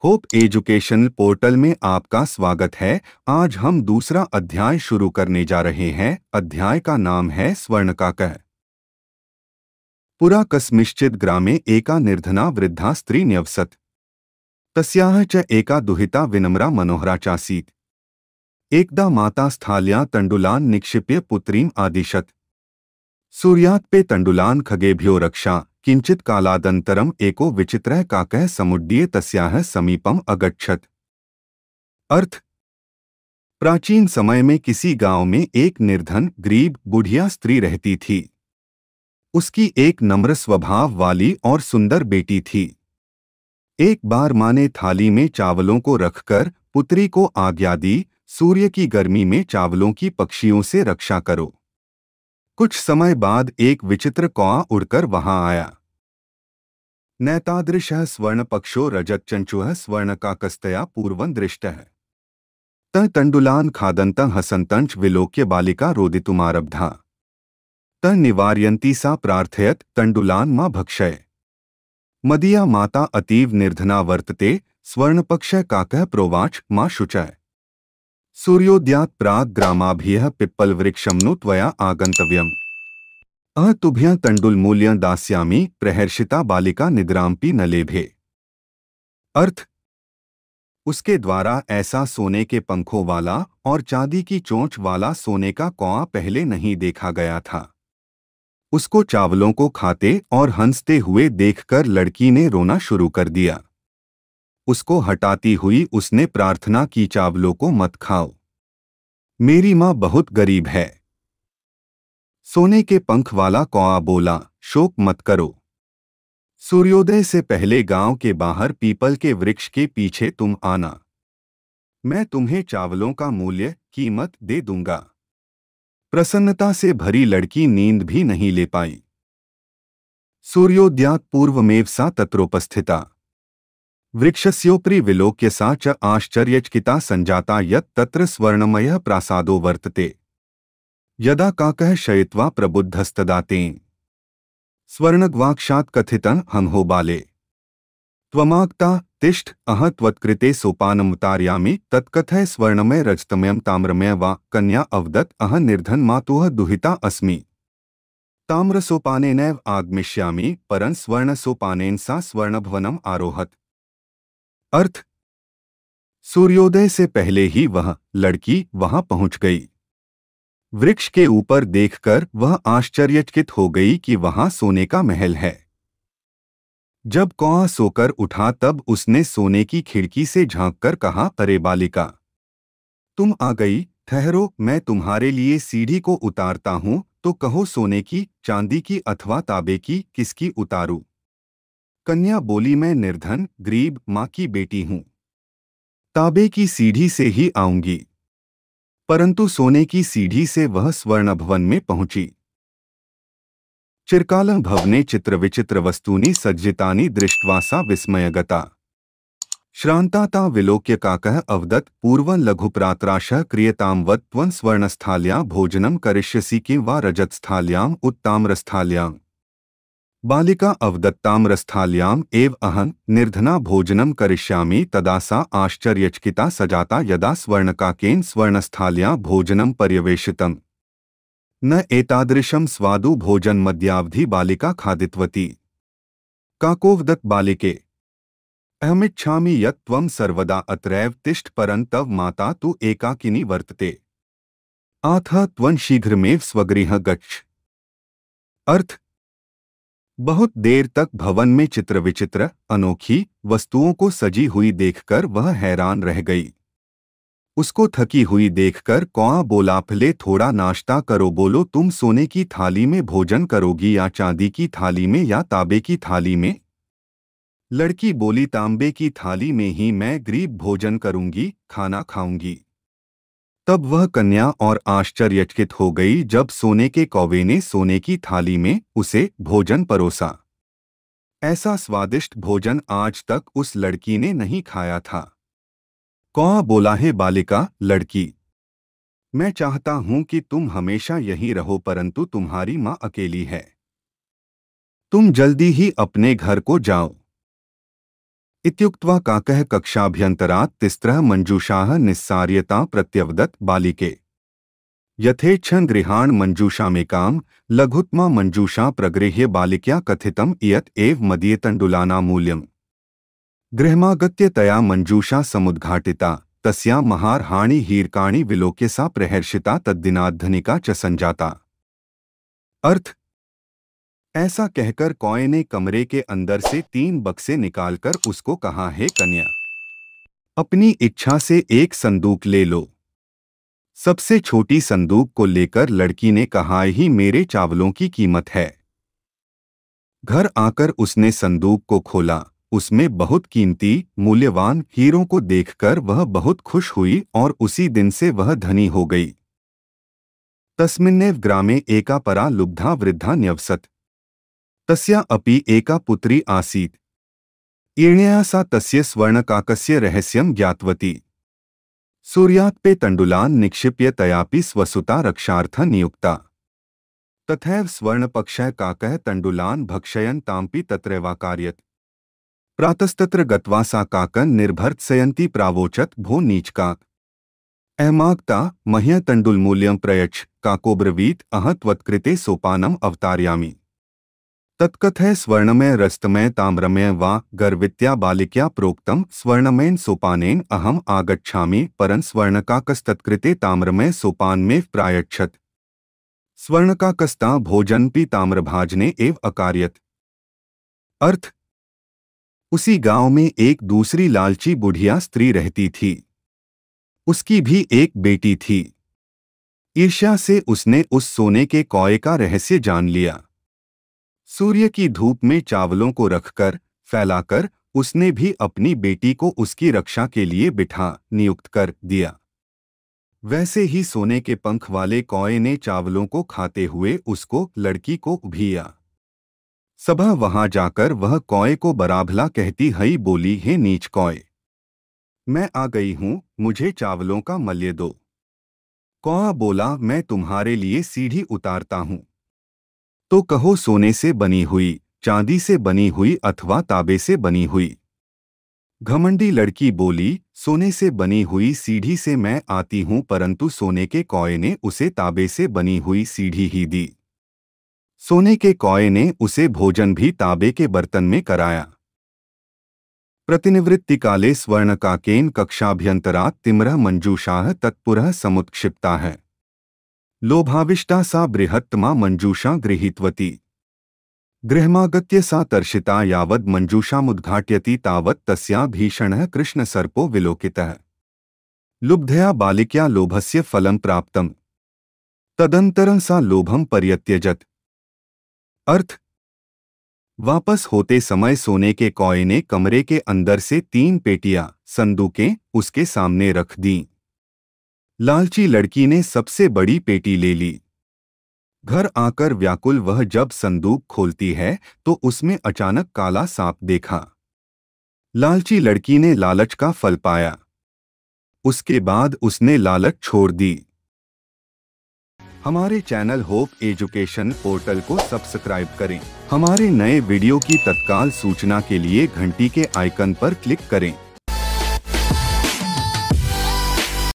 Hope educational portal में आपका स्वागत है। आज हम दूसरा अध्याय शुरू करने जा रहे हैं। अध्याय का नाम है स्वर्णकाकः। पुरा कस्मिश्चित् ग्रामे एका निर्धना वृद्धा स्त्री न्यवसत्। तस्याः च एका दुहिता विनम्रा मनोहरा चासीत्। एकदा माता स्थाल्या तण्डुलान् निक्षिप्य पुत्रीम् आदिशत्। सूर्यात्पे तण्डुलान् खगेभ्यो रक्षा। किंचित कालादंतरम एको विचित्रः काकः समुड्डीय तस्याः समीपम अगच्छत्। अर्थ: प्राचीन समय में किसी गांव में एक निर्धन गरीब बुढ़िया स्त्री रहती थी। उसकी एक नम्र स्वभाव वाली और सुंदर बेटी थी। एक बार माँ ने थाली में चावलों को रखकर पुत्री को आज्ञा दी, सूर्य की गर्मी में चावलों की पक्षियों से रक्षा करो। कुछ समय बाद एक विचित्र कौआ उड़कर वहां आया। नैतादृशः स्वर्णपक्षो रजतचंचुः स्वर्णकाकस्तया पूर्वं दृष्टः। तः तण्डुलान् खादन्तः हसन्तञ्च विलोक्य बालिका रोदितुमारब्धा। तः निवारयन्ती सा प्रार्थयत् तण्डुलान् मा भक्षय। मदीया माता अतीव निर्धना वर्तते। स्वर्णपक्षः काकः प्रोवाच मा शुचय। सूर्योदयात् प्राक् ग्रामाभिः पिप्पलवृक्षं नु त्वया आगन्तव्यम्। तुभ्यं तण्डुलमूल्यं दास्यामि। प्रहर्षिता बालिका निद्रांपि न लेभे। अर्थ: उसके द्वारा ऐसा सोने के पंखों वाला और चांदी की चोंच वाला सोने का कौआ पहले नहीं देखा गया था। उसको चावलों को खाते और हंसते हुए देखकर लड़की ने रोना शुरू कर दिया। उसको हटाती हुई उसने प्रार्थना की, चावलों को मत खाओ, मेरी माँ बहुत गरीब है। सोने के पंख वाला कौआ बोला, शोक मत करो। सूर्योदय से पहले गांव के बाहर पीपल के वृक्ष के पीछे तुम आना। मैं तुम्हें चावलों का मूल्य कीमत दे दूंगा। प्रसन्नता से भरी लड़की नींद भी नहीं ले पाई। सूर्योदयात् पूर्वमेव सा तत्रोपस्थिता। वृक्षस्योपरि विलोक्य सा च आश्चर्यचकिता संजाता यत् तत्र स्वर्णमयः प्रासादो वर्तते। यदा काकः शयित्वा प्रबुद्धस्तदा तेन स्वर्णग्वाक्षात् कथितं हंहो बाले। त्वमागता तिष्ठ, अह त्वत्कृते सोपानमुतारयामि। तत्कथय स्वर्णमय रजतमयं ताम्रमय वा। कन्या अवदत्, अह निर्धन मातुः दुहिता अस्मि। ताम्रसोपानेनैव आगमिष्यामि। परं स्वर्णसोपानेन सा स्वर्णभवनम् आरोहत। अर्थ: सूर्योदय से पहले ही वह लड़की वहां पहुंच गई। वृक्ष के ऊपर देखकर वह आश्चर्यचकित हो गई कि वहां सोने का महल है। जब कौआ सोकर उठा तब उसने सोने की खिड़की से झांककर कहा, अरे बालिका, तुम आ गई। ठहरो, मैं तुम्हारे लिए सीढ़ी को उतारता हूं, तो कहो सोने की, चांदी की अथवा तांबे की, किसकी उतारूं? कन्या बोली, मैं निर्धन गरीब माँ की बेटी हूं। तांबे की सीढ़ी से ही आऊंगी। परंतु सोने की सीढ़ी से वह स्वर्ण भवन में पहुंची। चिरकालं भवने चित्रविचित्र वस्तूनि सज्जितानि दृष्ट्वा सा विस्मयगता। श्रान्ता ता विलोक्य काकः अवदत्, पूर्वं लघुप्रात्राशः क्रियतां वत् त्वं स्वर्णस्थाल्यां भोजनं करिष्यसि किं वा रजतस्थाल्याम् उत ताम्रस्थाल्याम्। बालिका अवदत्, ताम्रस्थाल्याम् एव अहं निर्धना भोजनं करिष्यामि। तदा सा आश्चर्यचकिता सजाता यदा स्वर्णकाकेन स्वर्णस्थाल्यां भोजनं पर्यवेशितम्। न एतादृशं स्वादु भोजन मध्यावधि बालिका खादितवती। काकोवदत्, बालिके, अहमिच्छामि यत् त्वं सर्वदा अत्रैव तिष्ठ, परं तव माता तु एकाकिनी वर्तते। अतः त्वं शीघ्रमेव स्वगृहं गच्छ। अर्थ: बहुत देर तक भवन में चित्र विचित्र अनोखी वस्तुओं को सजी हुई देखकर वह हैरान रह गई। उसको थकी हुई देखकर कौआ बोला, पहले थोड़ा नाश्ता करो। बोलो, तुम सोने की थाली में भोजन करोगी या चांदी की थाली में या तांबे की थाली में? लड़की बोली, तांबे की थाली में ही मैं गरीब भोजन करूंगी, खाना खाऊंगी। तब वह कन्या और आश्चर्यचकित हो गई जब सोने के कौवे ने सोने की थाली में उसे भोजन परोसा। ऐसा स्वादिष्ट भोजन आज तक उस लड़की ने नहीं खाया था। कौआ बोला, है बालिका, लड़की, मैं चाहता हूं कि तुम हमेशा यहीं रहो, परंतु तुम्हारी माँ अकेली है। तुम जल्दी ही अपने घर को जाओ। इत्युक्त्वा काकः कक्षाभ्यन्तरात् तिस्रः मञ्जूषाः निस्सार्यता प्रत्यवदत् बालिके यथेच्छन् गृहाण मञ्जूषामेकां लघुत्मा मञ्जूषा प्रगृह्य बालिक्या कथितम् इयत् एव मदीयतण्डुलानां मूल्यम्। गृहमागत्य तया मञ्जूषा समुद्घाटिता तस्या महार्हाणि हीरकाणि विलोक्य सा प्रहर्षिता तद्दिनाद्धनिका च संजाता। अर्थ: ऐसा कहकर कौए ने कमरे के अंदर से 3 बक्से निकालकर उसको कहा, हे कन्या, अपनी इच्छा से एक संदूक ले लो। सबसे छोटी संदूक को लेकर लड़की ने कहा, ही मेरे चावलों की कीमत है। घर आकर उसने संदूक को खोला। उसमें बहुत कीमती मूल्यवान हीरों को देखकर वह बहुत खुश हुई और उसी दिन से वह धनी हो गई। तस्मिन्नेव ग्रामे एका परा लुब्धा वृद्धा न्यवसत् तस्या अपि एका पुत्री आसीत्। ईर्ण्या सा तस्य स्वर्णकाकस्य रहस्यं ज्ञातवती। सूर्यात्पे तण्डुलान् निक्षिप्य तयापि स्वसुता रक्षार्थं नियुक्ता। तथैव स्वर्णपक्षः काकः तण्डुलान् भक्षयन् तामपि तत्रैवाकार्यत्। प्रातस्तत्र गत्वा सा काकन् निर्भर्त्सयन्ती प्रावोचत्, भो नीचकाक, अहमागता मह्यं तण्डुलमूल्यं प्रयच्छ। काकोब्रवीत्, अह त्वत्कृते सोपानम् अवतारयामि। तत्कथय स्वर्णमय रस्तमय ताम्रमय वा गर्वित्या बालिक्या प्रोक्तं स्वर्णमयेन सोपानेन अहम् आगच्छामि, परं स्वर्णकाकस्तत्कृते ताम्रमय सोपानमेव प्रायच्छत्। स्वर्णकाकस्ता भोजनपि ताम्रभाजने एव अकार्यत्। अर्थ: उसी गांव में एक दूसरी लालची बुढ़िया स्त्री रहती थी। उसकी भी एक बेटी थी। ईर्ष्या से उसने उस सोने के कौए का रहस्य जान लिया। सूर्य की धूप में चावलों को रखकर फैलाकर उसने भी अपनी बेटी को उसकी रक्षा के लिए बिठा नियुक्त कर दिया। वैसे ही सोने के पंख वाले कौए ने चावलों को खाते हुए उसको, लड़की को उभिया। सुबह वहां जाकर वह कौए को बराभला कहती हई बोली, हे नीच कौए, मैं आ गई हूं, मुझे चावलों का मल्य दो। कौआ बोला, मैं तुम्हारे लिए सीढ़ी उतारता हूं। तो कहो सोने से बनी हुई, चांदी से बनी हुई अथवा तांबे से बनी हुई। घमंडी लड़की बोली, सोने से बनी हुई सीढ़ी से मैं आती हूं, परंतु सोने के कौए ने उसे तांबे से बनी हुई सीढ़ी ही दी। सोने के कौए ने उसे भोजन भी तांबे के बर्तन में कराया। प्रतिनिवृत्ति काले स्वर्णकाकेन कक्षाभ्यन्तरात् तिम्रः मञ्जूषाः तत्पुरः समुत्क्षिप्ताः। लोभाविष्टा सा बृहत्तमा मञ्जूषा गृहीतवती। गृहमागत्य सा तर्षिता यावद् मञ्जूषामुद्घाटयति तावत् तस्या भीषणः कृष्णसर्पो विलोकितः। लुब्धया बालिक्या लोभस्य फलं प्राप्तम्। तदनन्तरं सा लोभं परित्यजत। अर्थ: वापस होते समय सोने के कौए ने कमरे के अंदर से 3 पेटियां, संदूकें उसके सामने रख दीं। लालची लड़की ने सबसे बड़ी पेटी ले ली। घर आकर व्याकुल वह जब संदूक खोलती है तो उसमें अचानक काला सांप देखा। लालची लड़की ने लालच का फल पाया। उसके बाद उसने लालच छोड़ दी। हमारे चैनल होप एजुकेशन पोर्टल को सब्सक्राइब करें। हमारे नए वीडियो की तत्काल सूचना के लिए घंटी के आइकन पर क्लिक करें।